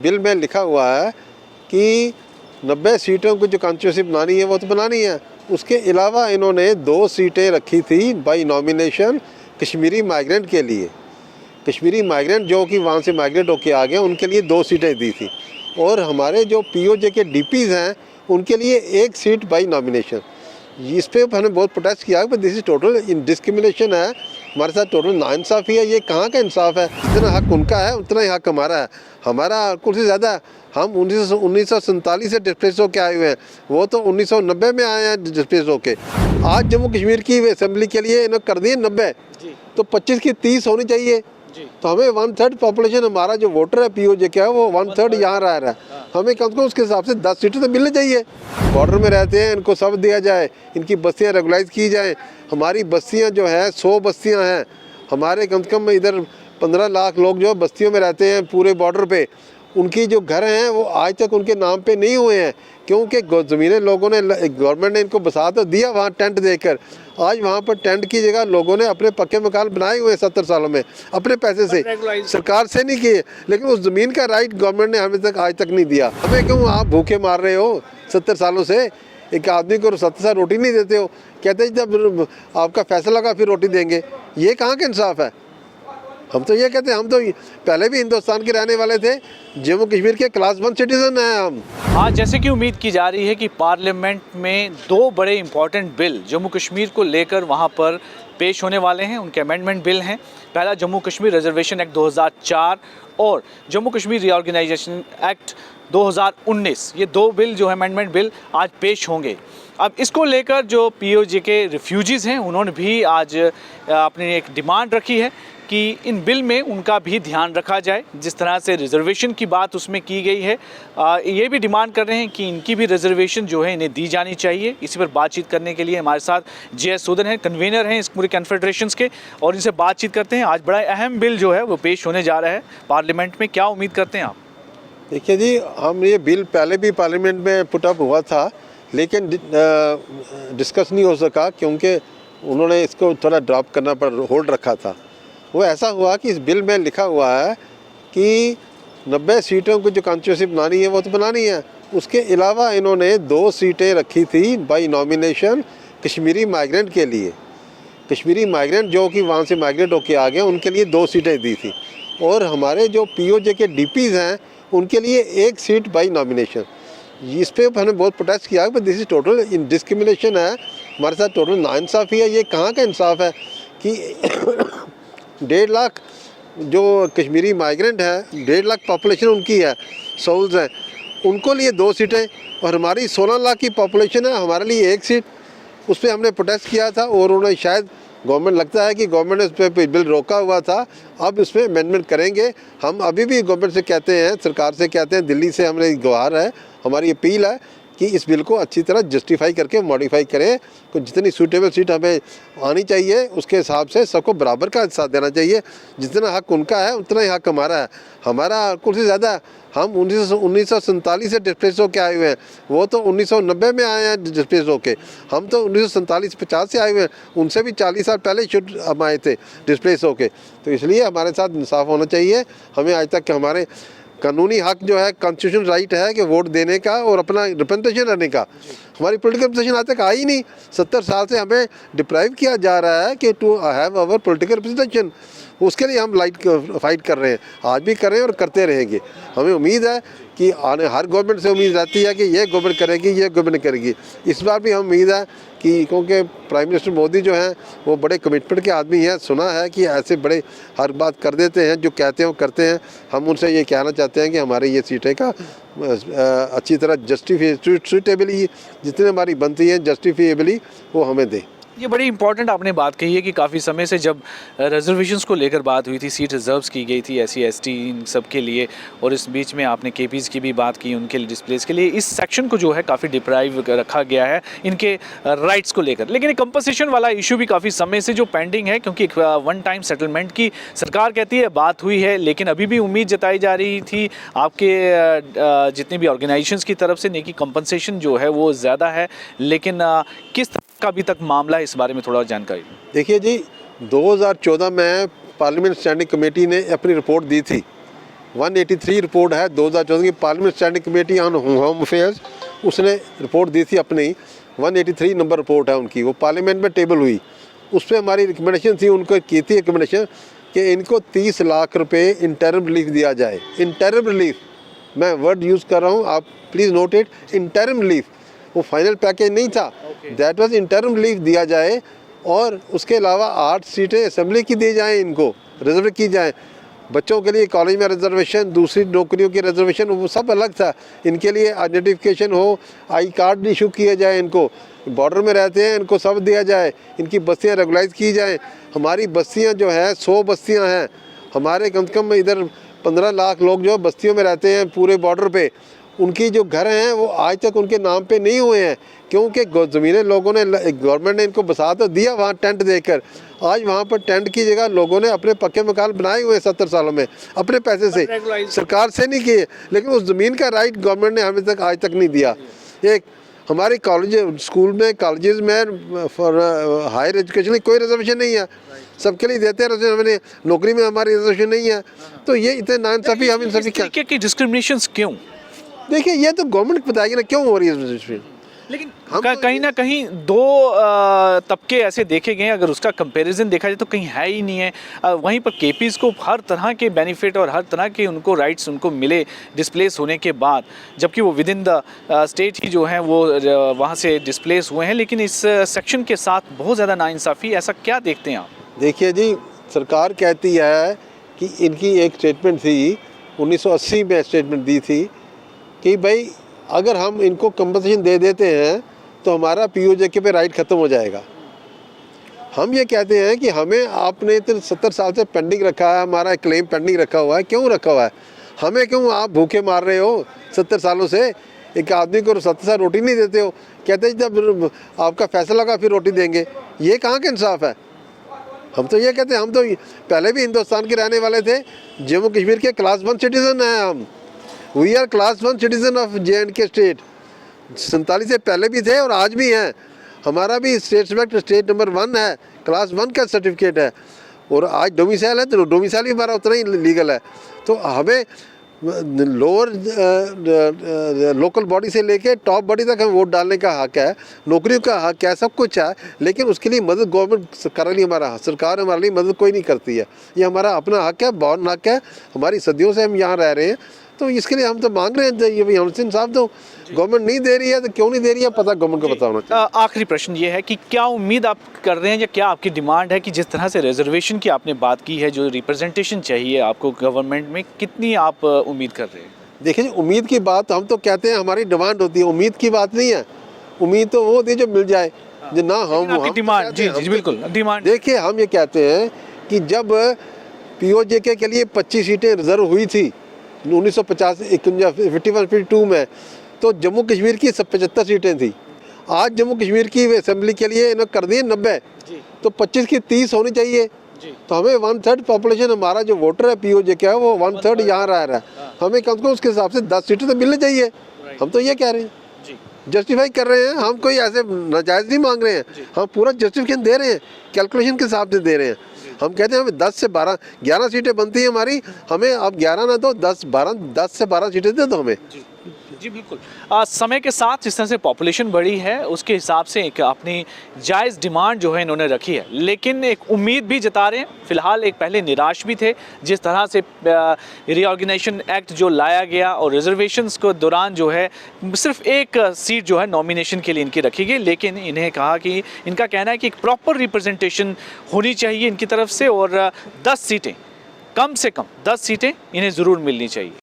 Bill में लिखा हुआ है कि 90 सीटों को जो कॉन्स्टिट्यूंसी बनानी है वो तो बनानी है। उसके अलावा इन्होंने 2 सीटें रखी थी बाई नॉमिनेशन कश्मीरी माइग्रेंट के लिए। कश्मीरी माइग्रेंट जो कि वहाँ से माइग्रेट होके आ गए उनके लिए 2 सीटें दी थी, और हमारे जो पीओजे के डीपीज़ हैं उनके लिए 1 सीट बाई नॉमिनेशन। इस पे हमने बहुत प्रोटेस्ट किया, पर दिस इज टोटल डिस्क्रिमिनेशन है, हमारे साथ टोटल नाइंसाफ़ी है। ये कहाँ का इंसाफ है? जितना हक उनका है उतना ही हक हमारा है। हमारा कुछ ज़्यादा, हम 1947 से डिस्प्लेस होकर आए हुए हैं, वो तो 1990 में आए हैं डिस्प्लेस होके। आज जम्मू कश्मीर की असेंबली के लिए इन्होंने कर दिए 90, तो 25 की 30 होनी चाहिए। तो हमें 1/3 पॉपुलेशन, हमारा जो वोटर है पीओजे क्या है वो 1/3 यहाँ रह रहा है, हमें कम से कम उसके हिसाब से 10 सीटें तो मिलनी चाहिए। बॉर्डर में रहते हैं, इनको सब दिया जाए, इनकी बस्तियाँ रेगुलाइज की जाएँ। हमारी बस्तियाँ जो है 100 बस्तियाँ हैं हमारे, कम से कम इधर 15 लाख लोग जो बस्तियों में रहते हैं पूरे बॉर्डर पे, उनकी जो घर हैं वो आज तक उनके नाम पे नहीं हुए हैं, क्योंकि ज़मीनें लोगों ने, गवर्नमेंट ने इनको बसा तो दिया वहाँ टेंट देकर। आज वहाँ पर टेंट की जगह लोगों ने अपने पक्के मकान बनाए हुए हैं 70 सालों में अपने पैसे से, सरकार से नहीं किए, लेकिन उस ज़मीन का राइट गवर्नमेंट ने हमें तक आज तक नहीं दिया। हमें क्यों आप भूखे मार रहे हो 70 सालों से? एक आदमी को 70 साल रोटी नहीं देते हो, कहते हैं जब आपका फैसला लगा फिर रोटी देंगे। ये कहाँ का इंसाफ है? हम तो ये कहते हैं, हम तो पहले भी हिंदुस्तान के रहने वाले थे, जम्मू कश्मीर के क्लास 1 सिटीजन हैं हम। आज जैसे कि उम्मीद की जा रही है कि पार्लियामेंट में 2 बड़े इंपॉर्टेंट बिल जम्मू कश्मीर को लेकर वहां पर पेश होने वाले हैं। उनके अमेंडमेंट बिल हैं। पहला जम्मू कश्मीर रिजर्वेशन एक्ट 2004 और जम्मू कश्मीर रीऑर्गेनाइजेशन एक्ट 2019, ये 2 बिल जो है अमेंडमेंट बिल आज पेश होंगे। अब इसको लेकर जो पीओजे के रिफ्यूजीज़ हैं उन्होंने भी आज अपनी एक डिमांड रखी है कि इन बिल में उनका भी ध्यान रखा जाए। जिस तरह से रिजर्वेशन की बात उसमें की गई है, ये भी डिमांड कर रहे हैं कि इनकी भी रिजर्वेशन जो है इन्हें दी जानी चाहिए। इसी पर बातचीत करने के लिए हमारे साथ JS सूदन हैं, कन्वीनर हैं इस पूरे कन्फेडरेशंस के, और इनसे बातचीत करते हैं। आज बड़ा अहम बिल जो है वो पेश होने जा रहा है पार्लियामेंट में, क्या उम्मीद करते हैं आप? देखिए जी, हम ये बिल पहले भी पार्लियामेंट में पुटअप हुआ था, लेकिन डिस्कस नहीं हो सका क्योंकि उन्होंने इसको थोड़ा ड्रॉप करना पर होल्ड रखा था। वो ऐसा हुआ कि इस बिल में लिखा हुआ है कि 90 सीटों को जो कॉन्स्टिट्यूंसी बनानी है वो तो बनानी है। उसके अलावा इन्होंने 2 सीटें रखी थी बाई नॉमिनेशन कश्मीरी माइग्रेंट के लिए। कश्मीरी माइग्रेंट जो कि वहाँ से माइग्रेट होके आ गए उनके लिए 2 सीटें दी थी, और हमारे जो पीओजे के डीपीज़ हैं उनके लिए 1 सीट बाई नॉमिनेशन। इस पे हमने बहुत प्रोटेस्ट किया, पर दिस इज टोटल डिस्क्रिमिनेशन है, हमारे साथ टोटल नाइंसाफ़ी है। ये कहाँ का इंसाफ है कि 1.5 लाख जो कश्मीरी माइग्रेंट है, 1.5 लाख पॉपुलेशन उनकी है, सोल्स हैं, उनको लिए 2 सीटें, और हमारी 16 लाख की पॉपुलेशन है, हमारे लिए 1 सीट। उस पर हमने प्रोटेस्ट किया था, और उन्होंने शायद गवर्नमेंट, लगता है कि गवर्नमेंट ने उस पर बिल रोका हुआ था, अब इसमें अमेंडमेंट करेंगे। हम अभी भी गवर्नमेंट से कहते हैं, सरकार से कहते हैं, दिल्ली से हमने गुहार है, हमारी अपील है कि इस बिल को अच्छी तरह जस्टिफाई करके मॉडिफाई करें। तो जितनी सूटेबल सीट हमें आनी चाहिए उसके हिसाब से सबको बराबर का साथ देना चाहिए। जितना हक उनका है उतना ही हक हमारा है। हमारा कुछ ज़्यादा, हम 1947 से डिस्प्लेस होकर आए हुए हैं, वो तो 1990 में आए हैं डिस्प्लेस होके। हम तो 1947-50 से आए हुए हैं, उनसे भी 40 साल पहले शुरू हम आए थे डिस्प्लेस होके। तो इसलिए हमारे साथ इंसाफ होना चाहिए। हमें आज तक हमारे कानूनी हक जो है, कॉन्स्टिट्यूशन राइट है कि वोट देने का और अपना रिप्रेजेंटेशन करने का, हमारी पॉलिटिकल रिप्रेजेंटेशन आज तक आई नहीं। 70 साल से हमें डिप्राइव किया जा रहा है कि to have our political representation. उसके लिए हम फाइट कर रहे हैं, आज भी कर रहे हैं और करते रहेंगे। हमें उम्मीद है कि आने हर गवर्नमेंट से उम्मीद रहती है कि ये गवर्नमेंट करेगी, ये गवर्नमेंट करेगी। इस बार भी हम उम्मीद है कि, क्योंकि प्राइम मिनिस्टर मोदी जो हैं वो बड़े कमिटमेंट के आदमी हैं, सुना है कि ऐसे बड़े हर बात कर देते हैं, जो कहते हैं वो करते हैं। हम उनसे ये कहना चाहते हैं कि हमारे ये सीटें का अच्छी तरह सूटेबली जितनी हमारी बनती हैं जस्टिफिएबली वो हमें दें। ये बड़ी इंपॉर्टेंट आपने बात कही है कि काफ़ी समय से जब रिजर्वेशंस को लेकर बात हुई थी, सीट रिजर्व्स की गई थी SC ST इन सब के लिए, और इस बीच में आपने KPs की भी बात की, उनके लिए डिस्प्लेस के लिए इस सेक्शन को जो है काफ़ी डिप्राइव रखा गया है इनके राइट्स को लेकर। लेकिन कंपनसेशन वाला इशू भी काफ़ी समय से जो पेंडिंग है, क्योंकि एक 1 टाइम सेटलमेंट की सरकार कहती है बात हुई है, लेकिन अभी भी उम्मीद जताई जा रही थी आपके जितनी भी ऑर्गेनाइजेशंस की तरफ से नहीं कि कंपनसेशन जो है वो ज़्यादा है, लेकिन किस तरह का अभी तक मामला है, इस बारे में थोड़ा जानकारी। देखिए जी, 2014 में पार्लियामेंट स्टैंडिंग कमेटी ने अपनी रिपोर्ट दी थी 183 रिपोर्ट है 2014 की parliament standing committee on home affairs, उसने रिपोर्ट दी थी अपनी, 183 नंबर रिपोर्ट है उनकी, वो पार्लियामेंट में टेबल हुई। उस पर हमारी रिकमेंडेशन थी, उनको की थी रिकमेंडेशन कि इनको 30 लाख रुपए इंटरिम रिलीफ दिया जाए। इंटरिम रिलीफ, मैं वर्ड यूज़ कर रहा हूँ, आप please note it, interim relief, वो फाइनल पैकेज नहीं था, दैट वाज इंटरिम रिलीफ दिया जाए। और उसके अलावा 8 सीटें असेंबली की दी जाएँ, इनको रिजर्व की जाएँ। बच्चों के लिए कॉलेज में रिजर्वेशन, दूसरी नौकरियों की रिजर्वेशन, वो सब अलग था। इनके लिए आइडेंटिफिकेशन हो, आई कार्ड इशू किए जाए, इनको बॉर्डर में रहते हैं इनको सब दिया जाए, इनकी बस्तियाँ रेगुलाइज की जाएँ। हमारी बस्तियाँ जो हैं 100 बस्तियाँ हैं हमारे, कम से कम इधर 15 लाख लोग जो बस्तियों में रहते हैं पूरे बॉर्डर पे, उनकी जो घर हैं वो आज तक उनके नाम पे नहीं हुए हैं, क्योंकि ज़मीनें लोगों ने, गवर्नमेंट ने इनको बसा तो दिया वहाँ टेंट देकर। आज वहाँ पर टेंट की जगह लोगों ने अपने पक्के मकान बनाए हुए हैं 70 सालों में अपने पैसे से, सरकार से नहीं किए, लेकिन उस ज़मीन का राइट गवर्नमेंट ने हमें तक आज तक नहीं दिया। एक हमारे कॉलेज, स्कूल में, कॉलेजेस में फॉर हायर एजुकेशन कोई रिजर्वेशन नहीं है, सबके लिए देते हैं रिजर्वेशन, हमें नौकरी में हमारी रिजर्वेशन नहीं है। तो ये इतने नाइंसाफ़ी हम इन सभी क्या की डिस्क्रिमिनेशंस क्यों? देखिए ये तो गवर्नमेंट बताएगी ना क्यों हो रही है, लेकिन कहीं ना कहीं दो तबके ऐसे देखे गए हैं, अगर उसका कंपैरिजन देखा जाए तो कहीं है ही नहीं है। वहीं पर केपीज़ को हर तरह के बेनिफिट और हर तरह के उनको राइट्स उनको मिले डिस्प्लेस होने के बाद, जबकि वो विद इन द स्टेट ही जो हैं वो वहाँ से डिस्प्लेस हुए हैं। लेकिन इस सेक्शन के साथ बहुत ज़्यादा नाइंसाफ़ी, ऐसा क्या देखते हैं आप? देखिए जी, सरकार कहती है कि इनकी एक स्टेटमेंट थी 1980 में, स्टेटमेंट दी थी कि भाई अगर हम इनको कंपनसेशन दे देते हैं तो हमारा पीओजेके पे राइट ख़त्म हो जाएगा। हम ये कहते हैं कि हमें आपने तो 70 साल से पेंडिंग रखा है, हमारा क्लेम पेंडिंग रखा हुआ है, क्यों रखा हुआ है? हमें क्यों आप भूखे मार रहे हो 70 सालों से? एक आदमी को 70 साल रोटी नहीं देते हो, कहते हैं जब आपका फैसला लगा फिर रोटी देंगे। ये कहाँ का इंसाफ है? हम तो ये कहते हैं, हम तो पहले भी हिंदुस्तान के रहने वाले थे, जम्मू कश्मीर के क्लास 1 सिटीज़न हैं हम। We are class 1 citizen of JNK state. 47 से पहले भी थे और आज भी हैं। हमारा भी स्टेट नंबर 1 है, क्लास 1 का सर्टिफिकेट है, और आज डोमिसाइल है तो डोमिसाइल भी हमारा उतना ही लीगल है। तो हमें लोअर लोकल बॉडी से लेके टॉप बॉडी तक हमें वोट डालने का हक है, नौकरियों का हक है, सब कुछ है, लेकिन उसके लिए मदद गवर्नमेंट कर रही, हमारा सरकार हमारे लिए मदद कोई नहीं करती है। ये हमारा अपना हक है, बॉर्न हक है, हमारी सदियों से हम यहाँ रह रहे हैं, तो इसके लिए हम तो मांग रहे हैं ये भाई हमसे इंसाफ दो। गवर्नमेंट नहीं दे रही है तो क्यों नहीं दे रही है, पता गवर्नमेंट को बताना चाहिए। आखिरी प्रश्न ये है कि क्या उम्मीद आप कर रहे हैं या क्या आपकी डिमांड है कि जिस तरह से रिजर्वेशन की आपने बात की है, जो रिप्रेजेंटेशन चाहिए आपको गवर्नमेंट में, कितनी आप उम्मीद कर रहे हैं? देखिए उम्मीद की बात हम तो कहते हैं, हमारी डिमांड होती है, उम्मीद की बात नहीं है। उम्मीद तो वो होती है जो मिल जाए, जो ना हम डिमांड। जी जी बिल्कुल डिमांड। देखिए हम ये कहते हैं कि जब पीओजेके के लिए 25 सीटें रिजर्व हुई थी 1951-52 में, तो जम्मू कश्मीर की 75 सीटें थी। आज जम्मू कश्मीर की असेंबली के लिए इन्होंने कर दिए 90, तो 25 की 30 होनी चाहिए। तो हमें 1/3 पॉपुलेशन, हमारा जो वोटर है पीओजेके है वो 1/3 यहाँ रह रहा है, हमें कम से कम उसके हिसाब से 10 सीटें तो मिलनी चाहिए। हम तो ये कह रहे हैं, जस्टिफाई कर रहे हैं, हम कोई ऐसे नाजायज़ नहीं मांग रहे हैं, हम पूरा जस्टिफिकेशन दे रहे हैं, कैलकुलेशन के हिसाब से दे रहे हैं। हम कहते हैं हमें 10 से 12 11 सीटें बनती हैं हमारी, हमें आप 11 ना दो, 10 से 12 सीटें दे दो हमें। जी बिल्कुल। समय के साथ जिस तरह से पॉपुलेशन बढ़ी है उसके हिसाब से एक अपनी जायज़ डिमांड जो है इन्होंने रखी है, लेकिन एक उम्मीद भी जता रहे हैं। फ़िलहाल एक पहले निराश भी थे जिस तरह से रीऑर्गेनाइजेशन एक्ट जो लाया गया और रिजर्वेशंस को दौरान जो है सिर्फ एक सीट जो है नॉमिनेशन के लिए इनकी रखी गई, लेकिन इन्हें कहा कि इनका कहना है कि एक प्रॉपर रिप्रेजेंटेशन होनी चाहिए इनकी तरफ से, और 10 सीटें, कम से कम 10 सीटें इन्हें ज़रूर मिलनी चाहिए।